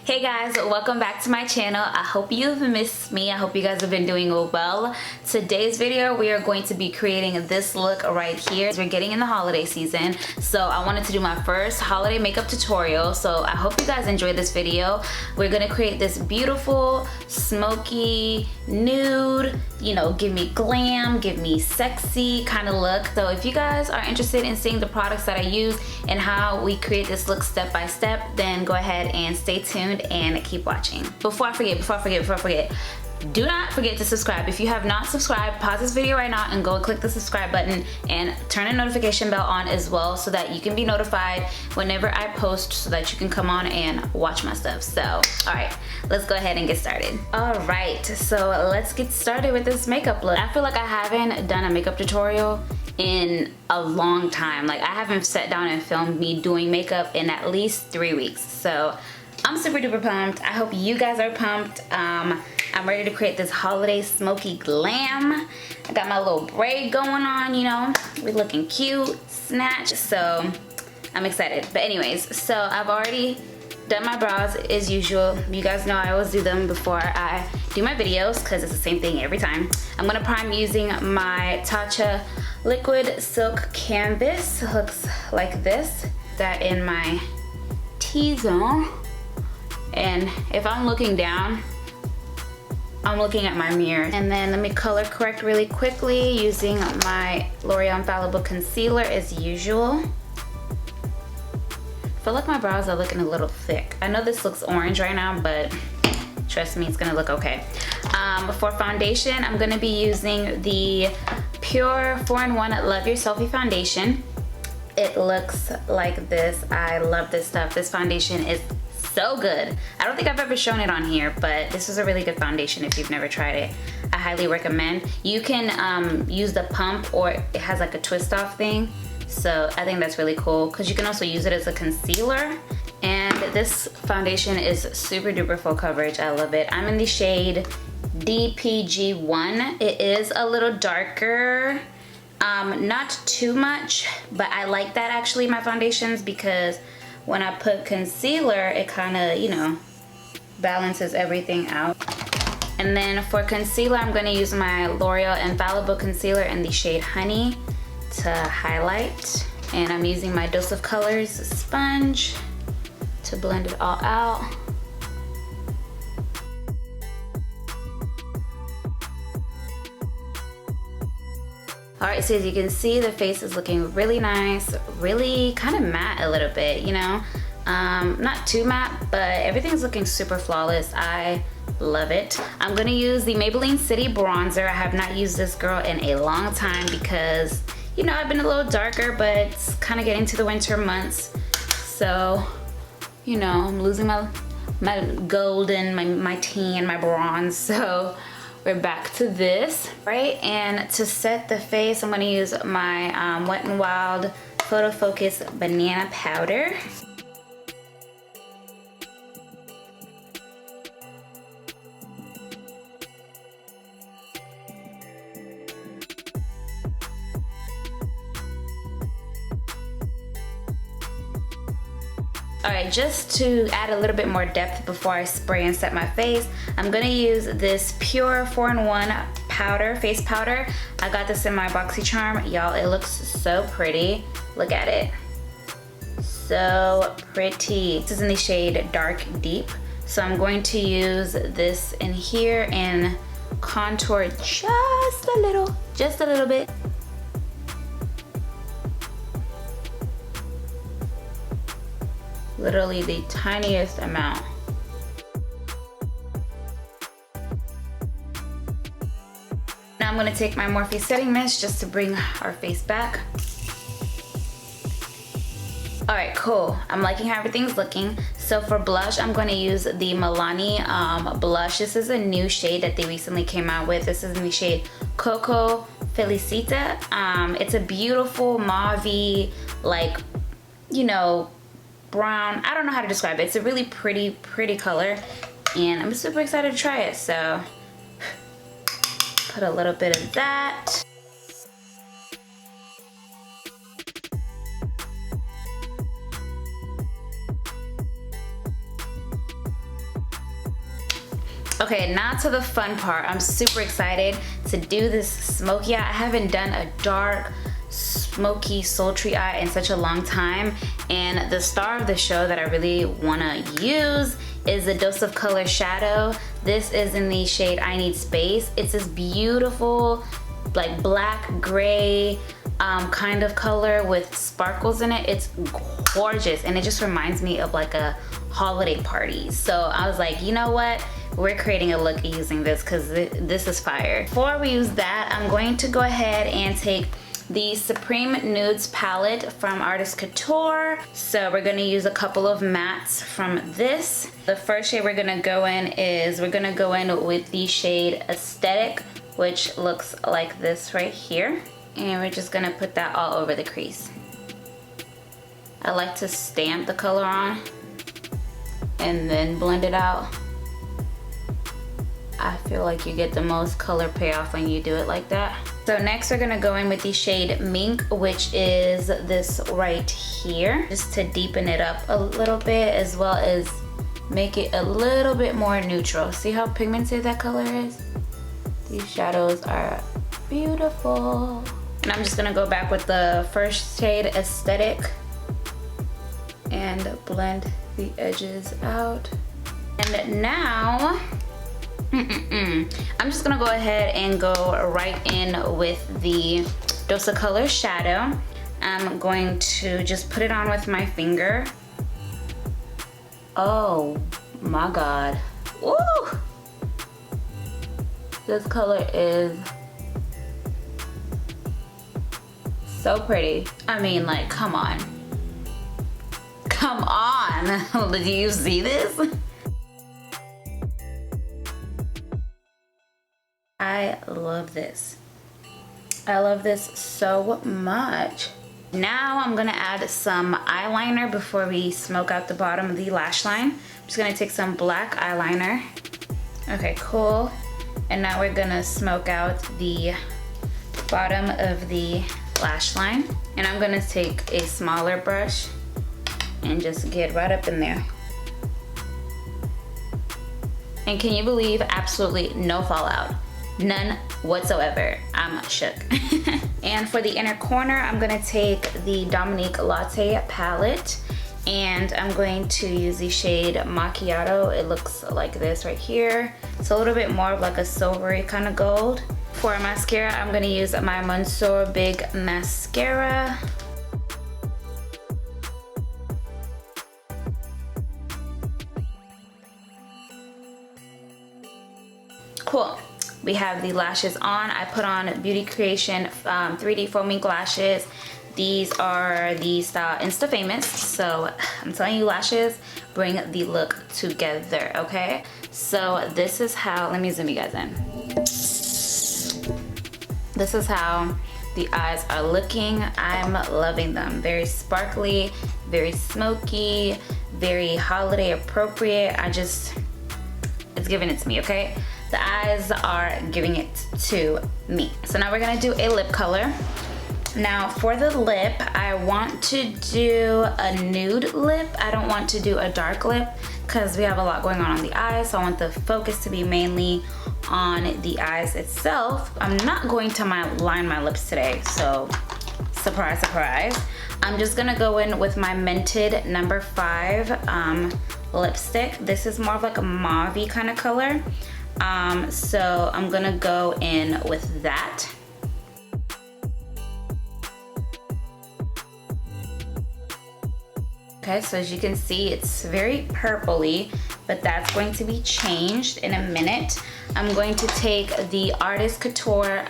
Hey guys, welcome back to my channel. I hope you've missed me. I hope you guys have been doing well. Today's video, we are going to be creating this look right here. We're getting in the holiday season, so I wanted to do my first holiday makeup tutorial. So I hope you guys enjoyed this video. We're gonna create this beautiful, smoky, nude, you know, give me glam, give me sexy kind of look. So if you guys are interested in seeing the products that I use and how we create this look step by step, then go ahead and stay tuned and keep watching. Before I forget, do not forget to subscribe. If you have not subscribed, pause this video right now and go and click the subscribe button and turn the notification bell on as well so that you can be notified whenever I post, so that you can come on and watch my stuff. So, all right, let's go ahead and get started. All right, so let's get started with this makeup look. I feel like I haven't done a makeup tutorial in a long time. Like, I haven't sat down and filmed me doing makeup in at least 3 weeks. So I'm super duper pumped. I hope you guys are pumped. I'm ready to create this holiday smoky glam. I got my little braid going on, you know. We're looking cute, snatch. So I'm excited. But anyways, so I've already done my brows as usual. You guys know I always do them before I do my videos because it's the same thing every time. I'm gonna prime using my Tatcha liquid silk canvas. It looks like this. That in my T-zone. And if I'm looking down, I'm looking at my mirror. And then let me color correct really quickly using my L'Oreal Infallible concealer as usual. I feel like my brows are looking a little thick. I know this looks orange right now, but trust me, it's gonna look okay. For foundation, I'm gonna be using the Pure 4-in-1 Love Your Selfie foundation. It looks like this. I love this stuff. This foundation is so good. I don't think I've ever shown it on here, but this is a really good foundation if you've never tried it. I highly recommend. You can use the pump, or it has like a twist off thing. So I think that's really cool because you can also use it as a concealer. And this foundation is super duper full coverage. I love it. I'm in the shade DPG1. It is a little darker. Not too much, but I like that actually, my foundations, because when I put concealer, it kind of, you know, balances everything out. And then for concealer, I'm gonna use my L'Oreal Infallible concealer in the shade Honey to highlight. And I'm using my Dose of Colors sponge to blend it all out. Alright, so as you can see, the face is looking really nice, really kind of matte a little bit, you know? Not too matte, but everything's looking super flawless. I love it. I'm gonna use the Maybelline City Bronzer. I have not used this girl in a long time because, you know, I've been a little darker, but it's kind of getting to the winter months. So, you know, I'm losing my golden, my tan, my bronze, so we're back to this, right? And to set the face, I'm gonna use my Wet n Wild Photo Focus Banana Powder. Alright, just to add a little bit more depth before I spray and set my face, I'm gonna use this Pure 4-in-1 powder, face powder. I got this in my BoxyCharm. Y'all, it looks so pretty. Look at it. So pretty. This is in the shade Dark Deep. So I'm going to use this in here and contour just a little bit. Literally the tiniest amount. Now I'm gonna take my Morphe setting mist just to bring our face back. All right, cool. I'm liking how everything's looking. So for blush, I'm gonna use the Milani blush. This is a new shade that they recently came out with. This is in the shade Coco Felicita. It's a beautiful mauve-y, like, you know, brown. I don't know how to describe it. It's a really pretty color, and I'm super excited to try it. So put a little bit of that. Okay, now to the fun part. I'm super excited to do this smoky eye. I haven't done a dark, smoky, sultry eye in such a long time. And the star of the show that I really wanna use is the Dose of Color shadow. This is in the shade I Need Space. It's this beautiful, like black, gray, kind of color with sparkles in it. It's gorgeous, and it just reminds me of like a holiday party. So I was like, you know what? We're creating a look using this because this is fire. Before we use that, I'm going to go ahead and take the Supreme Nudes palette from Artist Couture. So we're gonna use a couple of mattes from this. The first shade we're gonna go in is, we're gonna go in with the shade Aesthetic, which looks like this right here. And we're just gonna put that all over the crease. I like to stamp the color on and then blend it out. I feel like you get the most color payoff when you do it like that. So next we're gonna go in with the shade Mink, which is this right here, just to deepen it up a little bit, as well as make it a little bit more neutral. See how pigmented that color is? These shadows are beautiful. And I'm just gonna go back with the first shade Aesthetic and blend the edges out. And now, I'm just gonna go ahead and go right in with the Dose of Color shadow. I'm going to just put it on with my finger. Oh my God. Woo! This color is so pretty. I mean, like, come on. Come on. Do you see this? I love this. I love this so much. Now I'm gonna add some eyeliner before we smoke out the bottom of the lash line. I'm just gonna take some black eyeliner. Okay, cool. And now we're gonna smoke out the bottom of the lash line. And I'm gonna take a smaller brush and just get right up in there. And can you believe absolutely no fallout? None whatsoever. I'm shook. And for the inner corner, I'm gonna take the Dominique Latte palette, and I'm going to use the shade Macchiato. It looks like this right here. It's a little bit more of like a silvery kind of gold. For mascara, I'm gonna use my Monsieur Big Mascara. Cool. We have the lashes on. I put on Beauty Creation 3D foaming lashes. These are the style Instafamous. So I'm telling you, lashes bring the look together, okay? So this is how, let me zoom you guys in. This is how the eyes are looking. I'm loving them. Very sparkly, very smoky, very holiday appropriate. it's giving it to me, okay? The eyes are giving it to me. So now we're gonna do a lip color. Now for the lip, I want to do a nude lip. I don't want to do a dark lip because we have a lot going on the eyes. So I want the focus to be mainly on the eyes itself. I'm not going to line my lips today, so surprise, surprise. I'm just gonna go in with my Mented No. 5 lipstick. This is more of like a mauve-y kind of color. So I'm gonna go in with that. Okay, so as you can see, it's very purpley, but that's going to be changed in a minute. I'm going to take the Artist Couture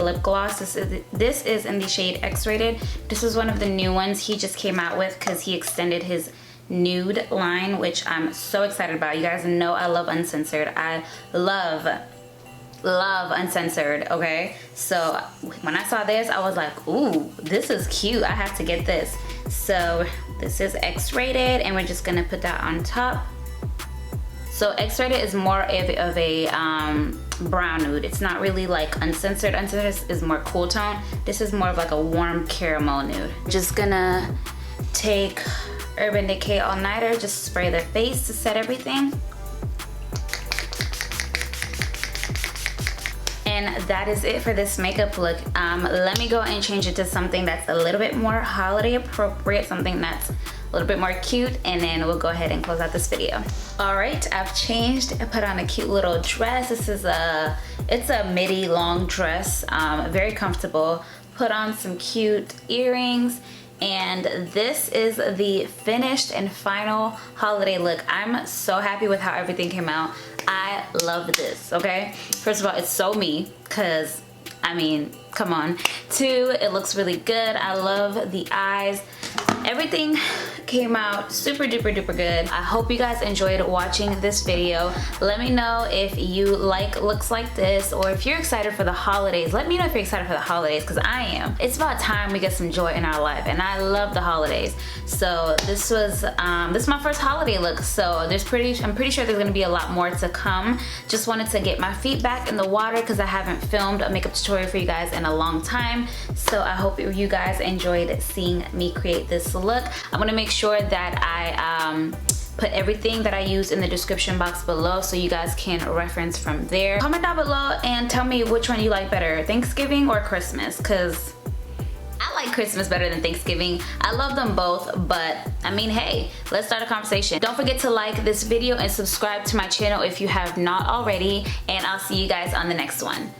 lip gloss. This is in the shade X-Rated. This is one of the new ones he just came out with because he extended his nude line, which I'm so excited about. You guys know I love uncensored. I love uncensored, okay? So when I saw this, I was like, ooh, this is cute. I have to get this. So this is X-Rated, and we're just gonna put that on top. So X-Rated is more of a brown nude. It's not really like uncensored. Uncensored is more cool tone. This is more of like a warm caramel nude. Just gonna take Urban Decay All Nighter, just spray their face to set everything. And that is it for this makeup look. Let me go and change it to something that's a little bit more holiday appropriate, something that's a little bit more cute, and then we'll go ahead and close out this video. All right, I've changed. I put on a cute little dress. This is it's a midi long dress, very comfortable. Put on some cute earrings, and this is the finished and final holiday look. I'm so happy with how everything came out. I love this, okay? First of all, it's so me, because I mean, come on. 2, it looks really good. I love the eyes. Everything came out super duper duper good. I hope you guys enjoyed watching this video. Let me know if you like looks like this, or if you're excited for the holidays. Let me know if you're excited for the holidays, because I am. It's about time we get some joy in our life, and I love the holidays. So this was this is my first holiday look, so I'm pretty sure there's gonna be a lot more to come. Just wanted to get my feet back in the water because I haven't filmed a makeup tutorial for you guys in a long time. So I hope you guys enjoyed seeing me create this look. I'm gonna make sure that I put everything that I used in the description box below so you guys can reference from there. Comment down below and tell me which one you like better, Thanksgiving or Christmas, because I like Christmas better than Thanksgiving. I love them both, but I mean, hey, let's start a conversation. Don't forget to like this video and subscribe to my channel if you have not already, and I'll see you guys on the next one.